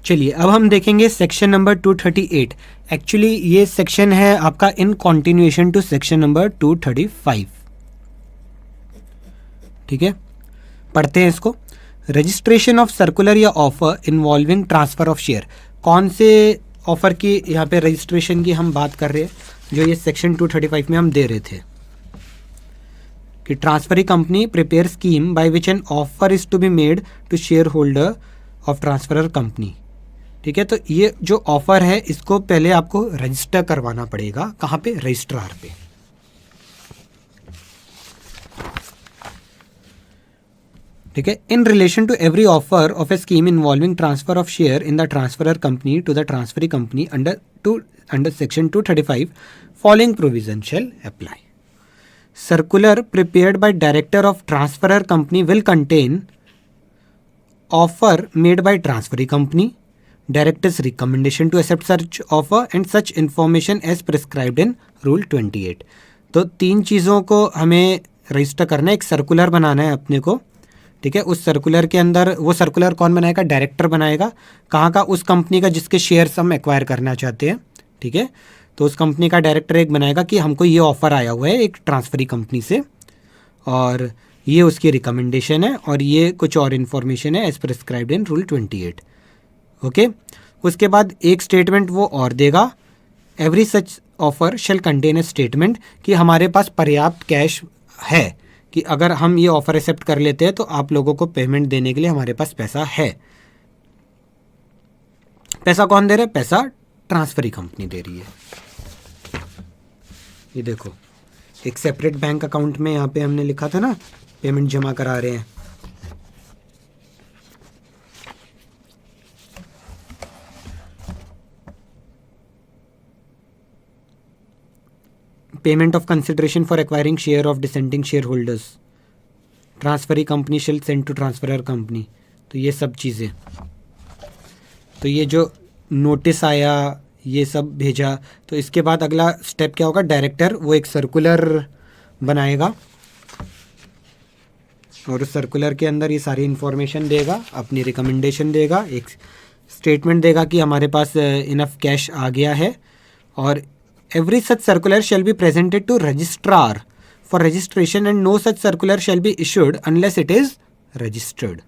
चलिए अब हम देखेंगे सेक्शन नंबर 238। एक्चुअली ये सेक्शन है आपका इन कॉन्टिन्यूएशन टू सेक्शन नंबर 235। ठीक है, पढ़ते हैं इसको। रजिस्ट्रेशन ऑफ सर्कुलर या offer involving transfer of share. कौन से ऑफर की यहाँ पे रजिस्ट्रेशन की हम बात कर रहे हैं, जो ये सेक्शन 235 में हम दे रहे थे कि transferee company prepare scheme by which an offer is to be made to share holder of transferor company. ठीक है, तो ये जो ऑफर है इसको पहले आपको रजिस्टर करवाना पड़ेगा। कहाँ पे? रजिस्ट्रार पे। ठीक है, in relation to every offer of a scheme involving transfer of share in the transferor company to the transferee company under section 235 following provision shall apply. Circular prepared by director of transferor company will contain offer made by transferee company, director's recommendation to accept such offer and such information as prescribed in Rule 28। तो 3 चीज़ों को हमें register करना है। एक circular बनाना है अपने को। ठीक है, उस सर्कुलर के अंदर, वो सर्कुलर कौन बनाएगा? डायरेक्टर बनाएगा। कहाँ का? उस कंपनी का जिसके शेयर्स हम एक्वायर करना चाहते हैं। ठीक है, तो उस कंपनी का डायरेक्टर एक बनाएगा कि हमको ये ऑफ़र आया हुआ है एक ट्रांसफरी कंपनी से, और ये उसकी रिकमेंडेशन है और ये कुछ और इन्फॉर्मेशन है as prescribed in rule 28। Okay, उसके बाद एक स्टेटमेंट वो और देगा। Every such offer shall contain a statement कि हमारे पास पर्याप्त कैश है कि अगर हम ये ऑफ़र एक्सेप्ट कर लेते हैं तो आप लोगों को पेमेंट देने के लिए हमारे पास पैसा है। पैसा कौन दे रहा है? पैसा ट्रांसफरी कंपनी दे रही है। ये देखो, एक सेपरेट बैंक अकाउंट में यहाँ पे हमने लिखा था ना, पेमेंट जमा करा रहे हैं। Payment of consideration for acquiring share of descending share holders, transferee company shall send to transferor company. तो ये सब चीज़ें, तो ये जो नोटिस आया, ये सब भेजा, तो इसके बाद अगला स्टेप क्या होगा? डायरेक्टर वो एक सर्कुलर बनाएगा और उस सर्कुलर के अंदर ये सारी इन्फॉर्मेशन देगा, अपनी रिकमेंडेशन देगा, एक स्टेटमेंट देगा कि हमारे पास इनफ कैश आ गया है। और every such circular shall be presented to registrar for registration and no such circular shall be issued unless it is registered.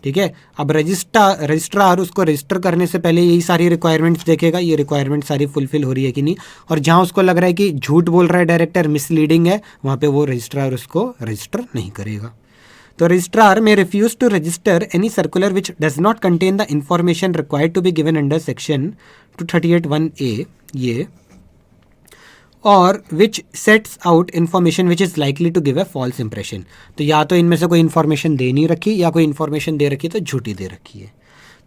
ठीक है, अब रजिस्ट्रार उसको रजिस्टर करने से पहले यही सारी रिक्वायरमेंट्स देखेगा, ये रिक्वायरमेंट सारी फुलफिल हो रही है कि नहीं, और जहाँ उसको लग रहा है कि झूठ बोल रहा है डायरेक्टर, मिसलीडिंग है, वहाँ पे वो रजिस्ट्रार उसको रजिस्टर नहीं करेगा। तो registrar may refuse to register any circular which does not contain the information required to be given under section 238(1)(a ये, और which sets out information which is likely to give a false impression. तो या तो इनमें से कोई information दे नहीं रखी, या कोई इन्फॉर्मेशन दे रखी तो झूठी दे रखी है।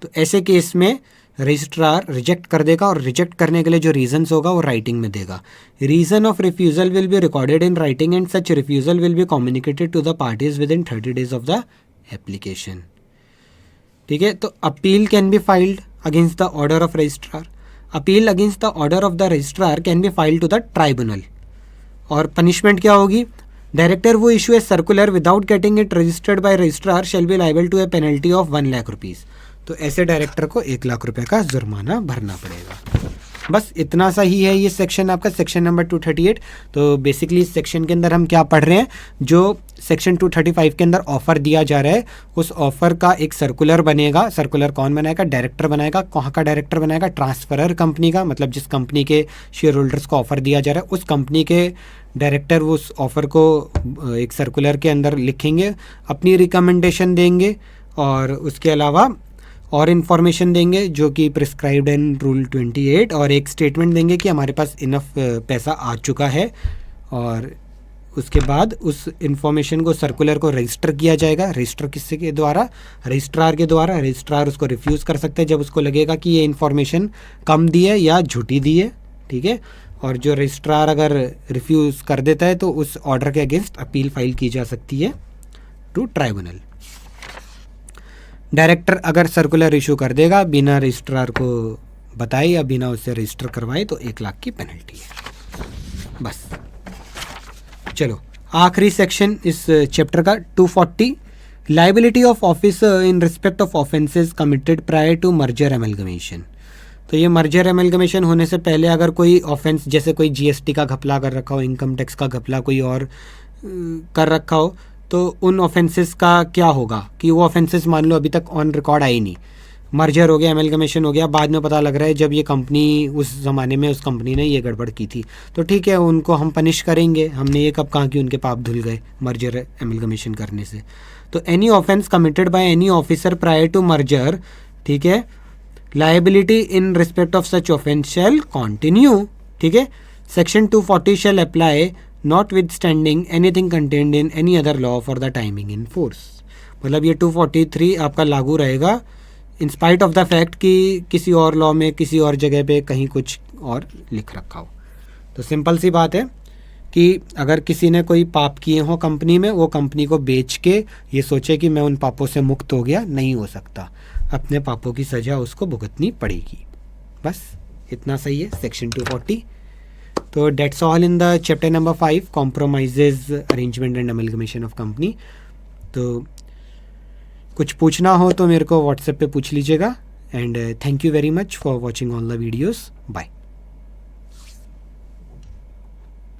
तो ऐसे केस में रजिस्ट्रार रिजेक्ट कर देगा, और रिजेक्ट करने के लिए जो रीजंस होगा वो राइटिंग में देगा। Reason of refusal will be recorded in writing and such refusal will be communicated to the parties within 30 days of the application. ठीक है, तो appeal can be filed against the order of registrar. Appeal against the order of the registrar can be filed to the tribunal. और punishment क्या होगी? Director वो issue a circular without getting it registered by registrar shall B liable to a penalty of 1 lakh rupees. तो ऐसे director को 1 लाख रुपए का जुर्माना भरना पड़ेगा। बस इतना सा ही है ये सेक्शन आपका, सेक्शन नंबर 238। तो बेसिकली इस सेक्शन के अंदर हम क्या पढ़ रहे हैं, जो सेक्शन 235 के अंदर ऑफर दिया जा रहा है, उस ऑफर का एक सर्कुलर बनेगा। सर्कुलर कौन बनाएगा? डायरेक्टर बनाएगा। कहाँ का डायरेक्टर बनाएगा? ट्रांसफरर कंपनी का, मतलब जिस कंपनी के शेयर होल्डर्स को ऑफर दिया जा रहा है उस कंपनी के डायरेक्टर वो उस ऑफर को एक सर्कुलर के अंदर लिखेंगे, अपनी रिकमेंडेशन देंगे, और उसके अलावा और इन्फॉर्मेशन देंगे जो कि प्रिस्क्राइब्ड इन रूल 28, और एक स्टेटमेंट देंगे कि हमारे पास इनफ पैसा आ चुका है। और उसके बाद उस इन्फॉर्मेशन को, सर्कुलर को रजिस्टर किया जाएगा। रजिस्टर किससे के द्वारा? रजिस्ट्रार के द्वारा। रजिस्ट्रार उसको रिफ्यूज़ कर सकते हैं जब उसको लगेगा कि ये इन्फॉर्मेशन कम दी है या झूठी दी है। ठीक है, और जो रजिस्ट्रार अगर रिफ्यूज़ कर देता है तो उस ऑर्डर के अगेंस्ट अपील फाइल की जा सकती है टू ट्राइब्यूनल। डायरेक्टर अगर सर्कुलर इशू कर देगा बिना रजिस्ट्रार को बताए या बिना उससे रजिस्टर करवाए तो 1 लाख की पेनल्टी है। बस चलो आखिरी सेक्शन इस चैप्टर का 240 liability of officer in respect of offences committed prior to merger amalgamation. तो ये मर्जर एमलगमेशन होने से पहले अगर कोई ऑफेंस, जैसे कोई जीएसटी का घपला कर रखा हो, इनकम टैक्स का घपला कोई और कर रखा हो, तो उन ऑफेंसेस का क्या होगा कि वो ऑफेंसेस मान लो अभी तक ऑन रिकॉर्ड आई नहीं, मर्जर हो गया, एमलगमेशन हो गया, बाद में पता लग रहा है जब ये कंपनी उस ज़माने में उस कंपनी ने ये गड़बड़ की थी, तो ठीक है उनको हम पनिश करेंगे। हमने ये कब कहा कि उनके पाप धुल गए मर्जर एमलगमेशन करने से। तो any offence committed by any officer prior to merger, ठीक है, liability in respect of such offence shall continue, ठीक है। Section 240 shall apply notwithstanding anything contained in any other law for the timing in force. मतलब ये 243 आपका लागू रहेगा in spite of the fact कि किसी और लॉ में किसी और जगह पे कहीं कुछ और लिख रखा हो। तो सिंपल सी बात है कि अगर किसी ने कोई पाप किए हो कंपनी में, वो कंपनी को बेच के ये सोचे कि मैं उन पापों से मुक्त हो गया, नहीं हो सकता, अपने पापों की सज़ा उसको भुगतनी पड़ेगी। बस इतना सही है सेक्शन 240। तो that's all in the chapter number 5 compromises arrangement and amalgamation of company. तो कुछ पूछना हो तो मेरे को व्हाट्सएप पे पूछ लीजिएगा। And thank you very much for watching all the videos. Bye.